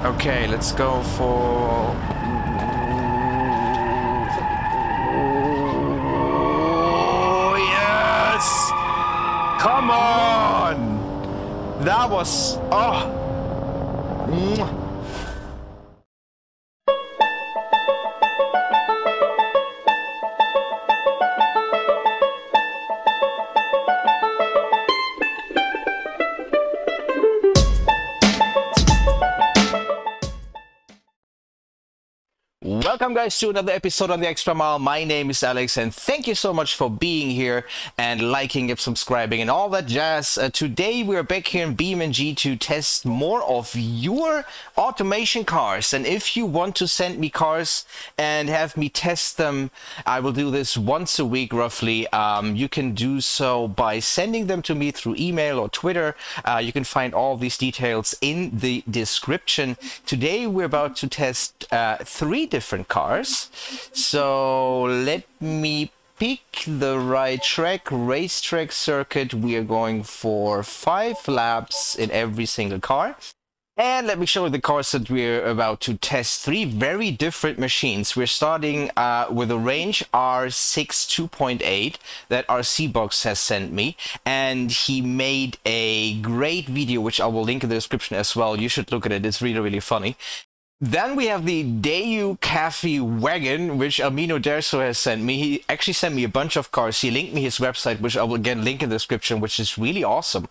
Okay, let's go for... Oh, yes! Come on! That was... Oh! Mwah. Welcome guys to another episode on the Extra Mile. My name is Alex and thank you so much for being here and liking and subscribing and all that jazz. Today we're back here in BeamNG to test more of your automation cars, and if you want to send me cars and have me test them, I will do this once a week roughly. You can do so by sending them to me through email or Twitter. You can find all these details in the description. Today we're about to test 3 different cars, so let me pick the right racetrack circuit. We are going for 5 laps in every single car, and let me show you the cars that we're about to test. 3 very different machines. We're starting with a Range R6 2.8 that RCBox has sent me, and he made a great video which I will link in the description as well. You should look at it, it's really funny. Then we have the Deyou Cafe wagon, which Amino Derso has sent me. He actually sent me a bunch of cars. He linked me his website, which I will again link in the description, which is really awesome.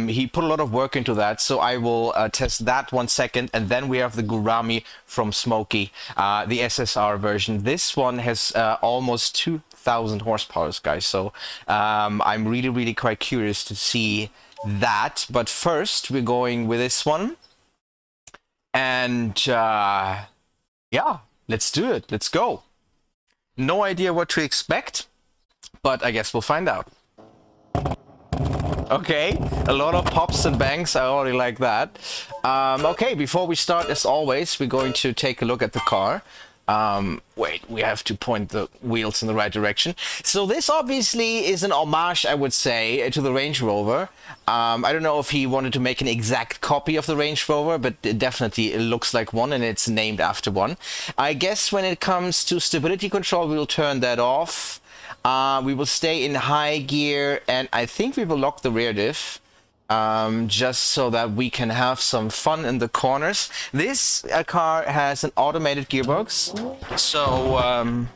He put a lot of work into that, so I will test that one second. And then we have the Gurami from Smokey, the SSR version. This one has almost 2,000 horsepower, guys. So I'm really quite curious to see that. But first, we're going with this one. And yeah, let's do it. Let's go. No idea what to expect, but I guess we'll find out. Okay, a lot of pops and bangs. I already like that. Okay, before we start, as always, we're going to take a look at the car. Wait, we have to point the wheels in the right direction. So this obviously is an homage, I would say, to the Range Rover. I don't know if he wanted to make an exact copy of the Range Rover, but it definitely looks like one, and it's named after one. I guess when it comes to stability control, we'll turn that off. We will stay in high gear, and I think we will lock the rear diff. Just so that we can have some fun in the corners. This car has an automated gearbox, so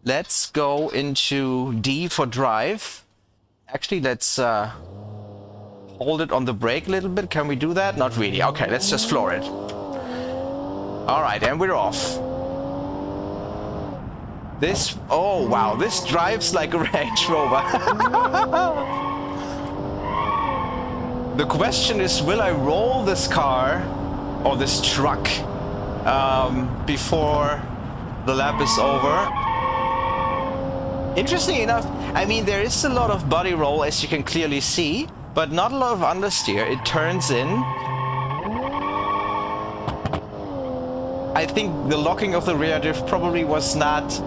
let's go into D for drive. Actually, let's hold it on the brake a little bit. Can we do that? Not really. Okay, let's just floor it. All right, and we're off. This, oh wow, this drives like a Range Rover. The question is, will I roll this car or this truck before the lap is over? Interesting enough, I mean, there is a lot of body roll, as you can clearly see, but not a lot of understeer. It turns in. I think the locking of the rear diff probably was not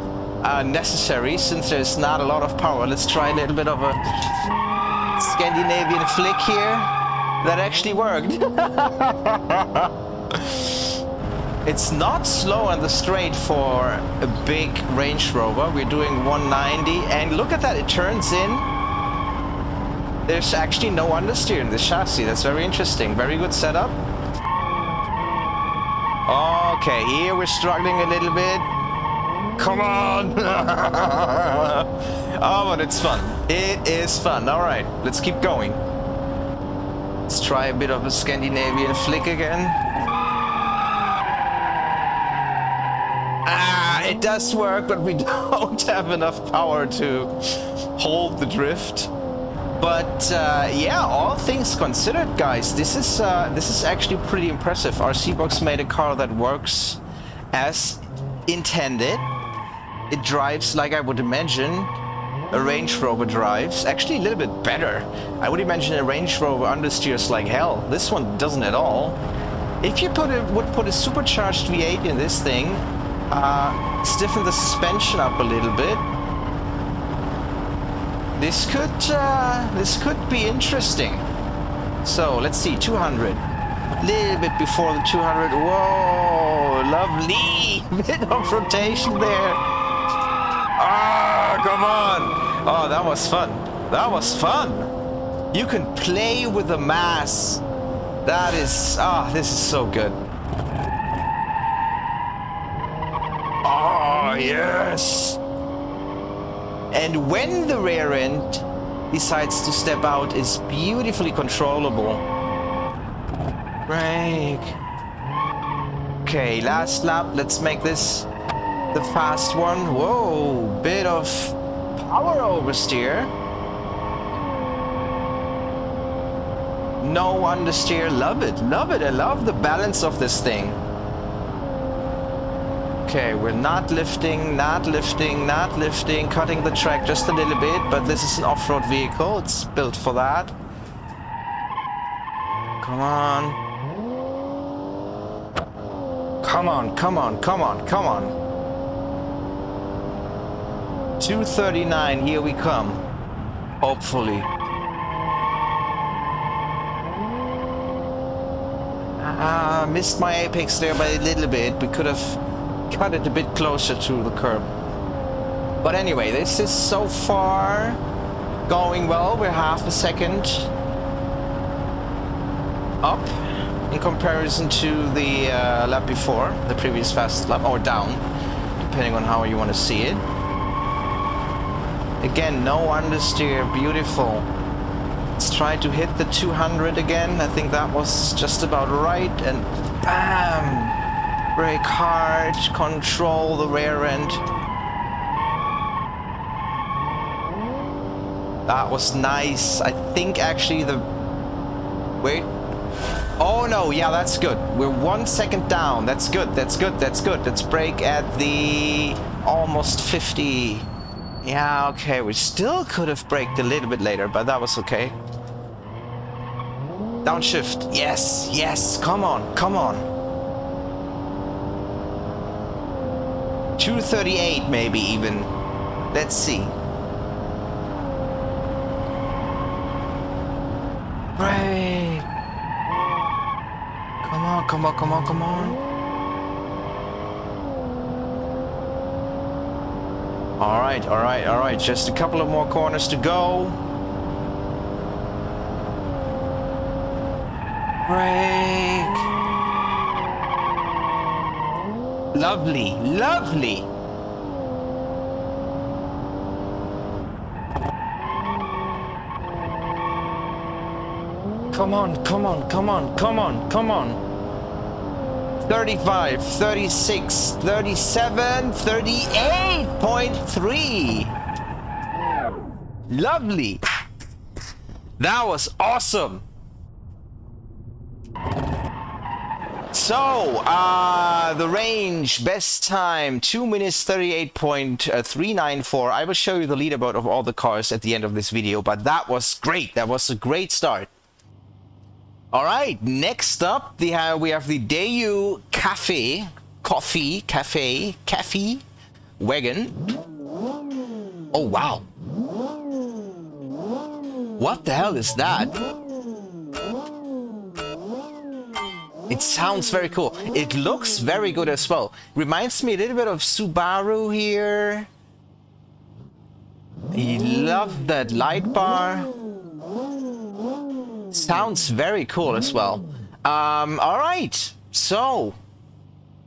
necessary, since there's not a lot of power. Let's try a little bit of a Scandinavian flick here. That actually worked. It's not slow on the straight for a big Range Rover. We're doing 190, and look at that, it turns in. There's actually no understeer in this chassis. That's very interesting. Very good setup. Okay, here we're struggling a little bit. Come on. Oh, but it's fun. It is fun. All right, let's keep going. Let's try a bit of a Scandinavian flick again. Ah, it does work, but we don't have enough power to hold the drift. But yeah, all things considered, guys, this is actually pretty impressive. RCBox made a car that works as intended. It drives like I would imagine a Range Rover drives. Actually a little bit better. I would imagine a Range Rover understeers like hell. This one doesn't at all. If you would put a supercharged V8 in this thing, stiffen the suspension up a little bit, this could be interesting. So let's see, 200. Little bit before the 200. Whoa, lovely. Bit of rotation there. Ah, come on. Oh, that was fun. That was fun. You can play with the mass. That is, this is so good. Oh, yes. And when the rear end decides to step out, is beautifully controllable. Brake. Okay, last lap. Let's make this the fast one. Whoa, bit of power oversteer. No understeer. Love it. Love it. I love the balance of this thing. Okay, we're not lifting, not lifting, not lifting, cutting the track just a little bit, but this is an off-road vehicle. It's built for that. Come on. Come on, come on, come on, come on. 239, here we come. Hopefully. Missed my apex there by a little bit. We could have cut it a bit closer to the curb. But anyway, this is so far going well. We're half a second up in comparison to the lap before, the previous fastest lap, or down, depending on how you want to see it. Again, no understeer, beautiful. Let's try to hit the 200 again. I think that was just about right, and bam! Brake hard, control the rear end. That was nice. I think actually the... Wait. Oh no, yeah, that's good. We're 1 second down. That's good, that's good, that's good. Let's brake at the almost 50. Yeah, okay, we still could have braked a little bit later, but that was okay. Downshift. Yes, yes, come on, come on. 238 maybe even. Let's see. Brake. Come on, come on, come on, come on. All right, all right, all right. Just a couple of more corners to go. Brake. Lovely, lovely. Come on, come on, come on, come on, come on. 35, 36, 37, 38.3. Lovely. That was awesome. So, the range, best time, 2 minutes 38.394. I will show you the leaderboard of all the cars at the end of this video, but that was great. That was a great start. All right, next up, we have the Deyou Cafe, Cafe wagon. Oh, wow. What the hell is that? It sounds very cool. It looks very good as well. Reminds me a little bit of Subaru here. I love that light bar. Sounds very cool as well. All right, so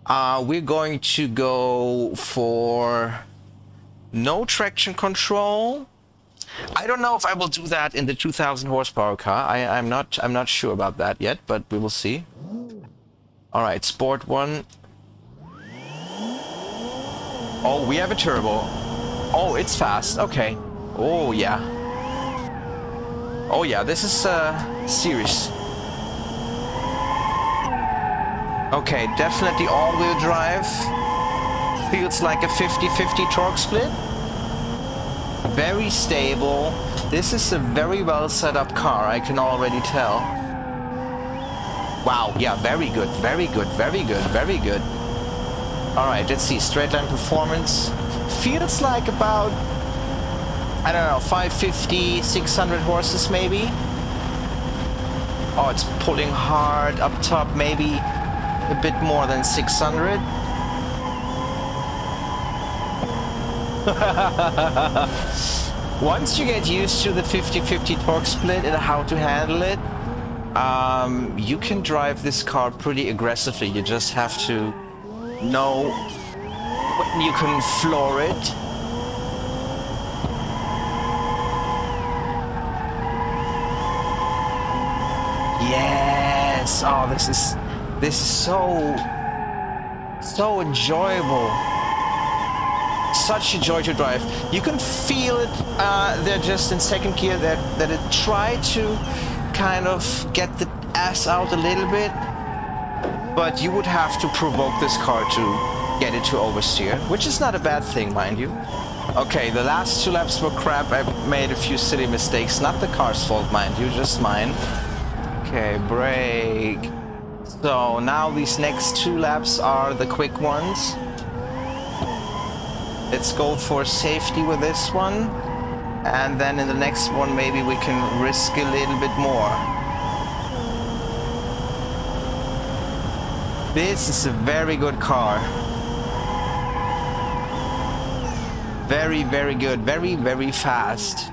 we're going to go for no traction control. I don't know if I will do that in the 2000 horsepower car. I'm not sure about that yet, but we will see. All right, sport one. Oh, we have a turbo. Oh, it's fast. Okay. Oh yeah. Oh yeah, this is serious. Okay, definitely all-wheel drive. Feels like a 50-50 torque split. Very stable. This is a very well set up car, I can already tell. Wow, yeah, very good, very good, very good, very good. Alright, let's see, straight line performance. Feels like about, I don't know, 550, 600 horses maybe. Oh, it's pulling hard up top, maybe a bit more than 600. Once you get used to the 50-50 torque split and how to handle it, you can drive this car pretty aggressively. You just have to know when you can floor it. Yes! Oh, this is so enjoyable. Such a joy to drive. You can feel it there just in second gear that it tried to kind of get the ass out a little bit, but you would have to provoke this car to get it to oversteer, which is not a bad thing, mind you. Okay, the last 2 laps were crap. I made a few silly mistakes. Not the car's fault, mind you, just mine. Okay, brake. So now these next 2 laps are the quick ones. Let's go for safety with this one. And then in the next one, maybe we can risk a little bit more. This is a very good car. Very, very good. Very, very fast.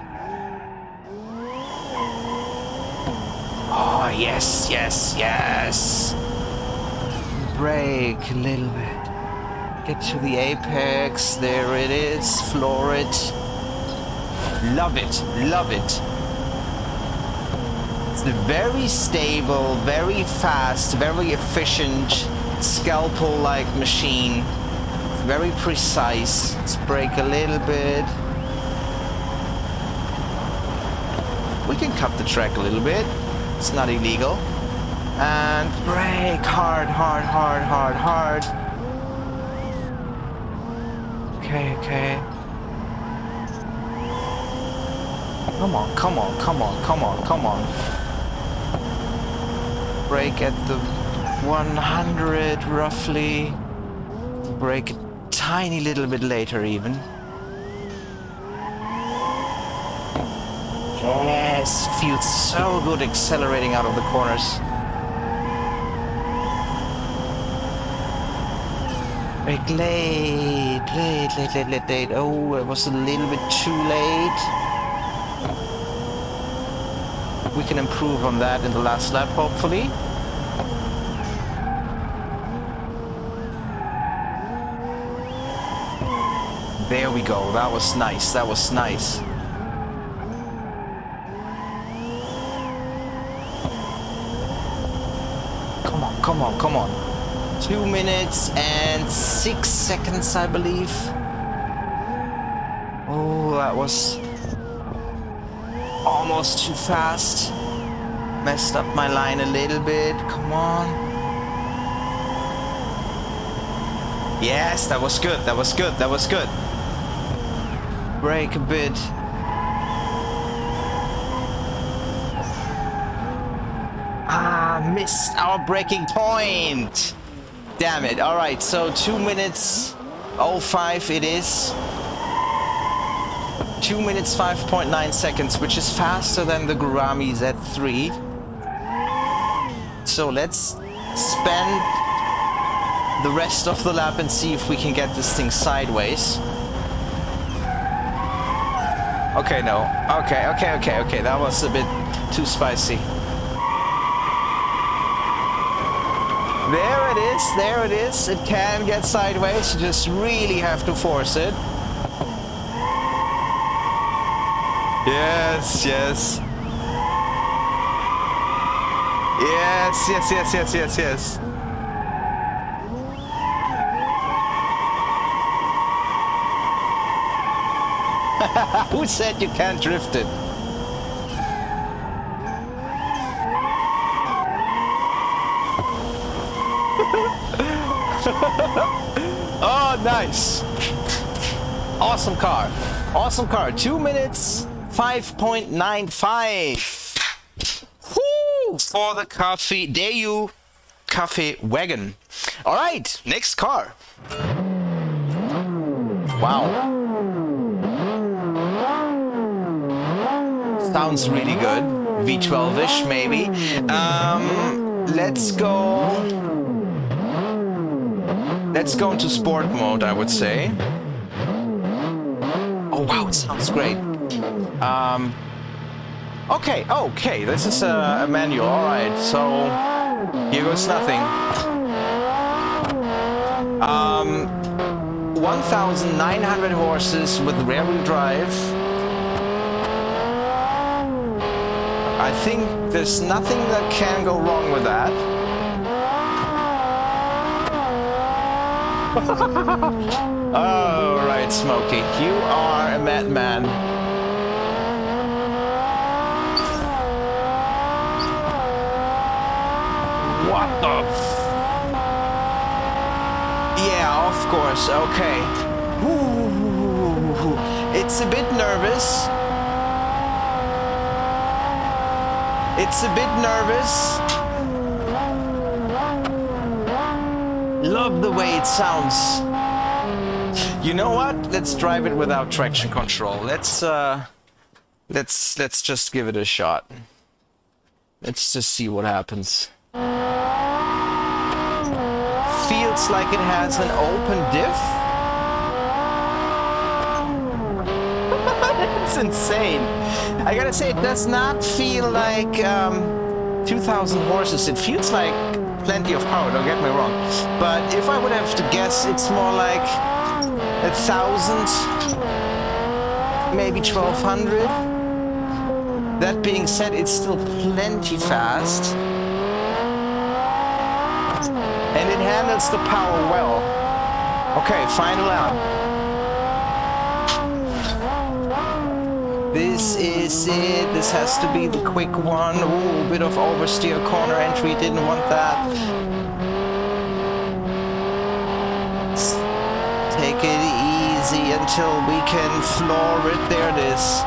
Oh, yes, yes, yes. Brake a little bit. Get to the apex. There it is. Floor it. Love it. Love it. It's a very stable, very fast, very efficient, scalpel-like machine. It's very precise. Let's brake a little bit. We can cut the track a little bit. It's not illegal. And brake hard, hard, hard, hard, hard. Okay, okay. Come on, come on, come on, come on, come on. Brake at the 100 roughly. Brake a tiny little bit later even. Yes, feels so good accelerating out of the corners. Brake late. Oh, it was a little bit too late. We can improve on that in the last lap, hopefully. There we go. That was nice. That was nice. Come on, come on, come on. 2 minutes and 6 seconds, I believe. Oh, that was almost too fast. Messed up my line a little bit. Come on. Yes, that was good. That was good. That was good. Brake a bit. Ah, missed our braking point. Damn it. All right, so 2 minutes 05 it is. 2 minutes 5.9 seconds, which is faster than the Gurami Z3. So let's spend the rest of the lap and see if we can get this thing sideways. Okay, no. Okay, okay, okay, okay. That was a bit too spicy. There it is, there it is. It can get sideways. You just really have to force it. Yes, yes. Yes, yes, yes, yes, yes, yes. Who said you can't drift it? Oh, nice. Awesome car. Awesome car. 2 minutes 5.95. Woo! For the Cafe, Deyou Cafe wagon. All right, next car. Wow. Sounds really good. V12-ish maybe. Let's go into sport mode, I would say. Oh wow, it sounds great. Okay, this is a manual. All right, so here goes nothing. 1,900 horses with rear-wheel drive. I think there's nothing that can go wrong with that. All right, Smokey, you are a madman. What the? Yeah, of course. Okay. Ooh, it's a bit nervous. It's a bit nervous. Love the way it sounds. You know what? Let's drive it without traction control. Let's just give it a shot. Let's just see what happens. Feels like it has an open diff. It's insane. I gotta say, it does not feel like 2,000 horses. It feels like plenty of power, don't get me wrong. But if I would have to guess, it's more like 1,000, maybe 1,200. That being said, it's still plenty fast. And it handles the power well. Okay, final lap. This is it. This has to be the quick one. Ooh, a bit of oversteer, corner entry. Didn't want that. Take it easy until we can floor it. There it is.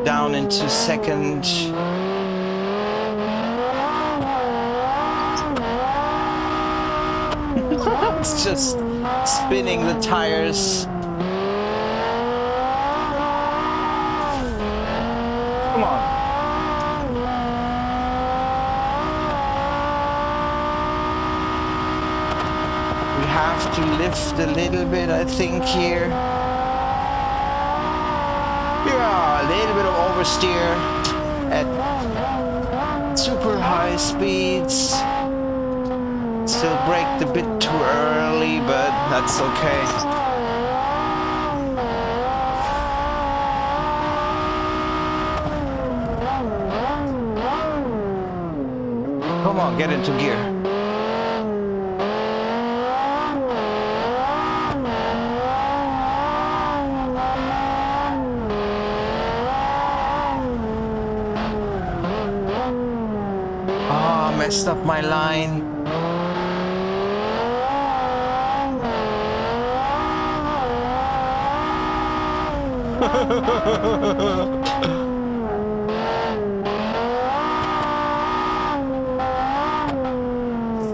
Down into second. It's just spinning the tires. Come on. We have to lift a little bit, I think, here. Yeah, a little bit of oversteer at super high speeds. Still braked a bit too early, but that's okay. Come on, get into gear. Ah, messed up my line.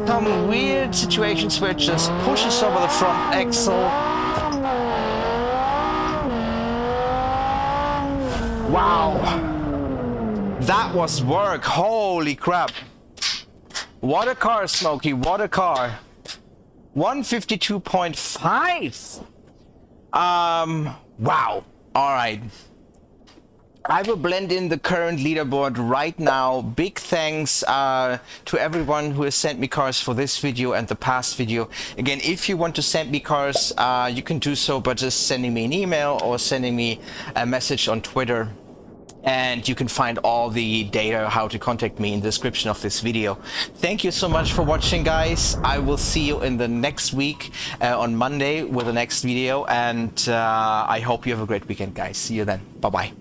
Some weird situations where it just pushes over the front axle. Wow, that was work. Holy crap. What a car, Smokey, what a car. 152.5. Wow. All right. I will blend in the current leaderboard right now. Big thanks to everyone who has sent me cars for this video and the past video. Again, if you want to send me cars, you can do so by just sending me an email or sending me a message on Twitter. And you can find all the data how to contact me in the description of this video. Thank you so much for watching, guys. I will see you in the next week on Monday with the next video, and I hope you have a great weekend, guys. See you then. Bye bye.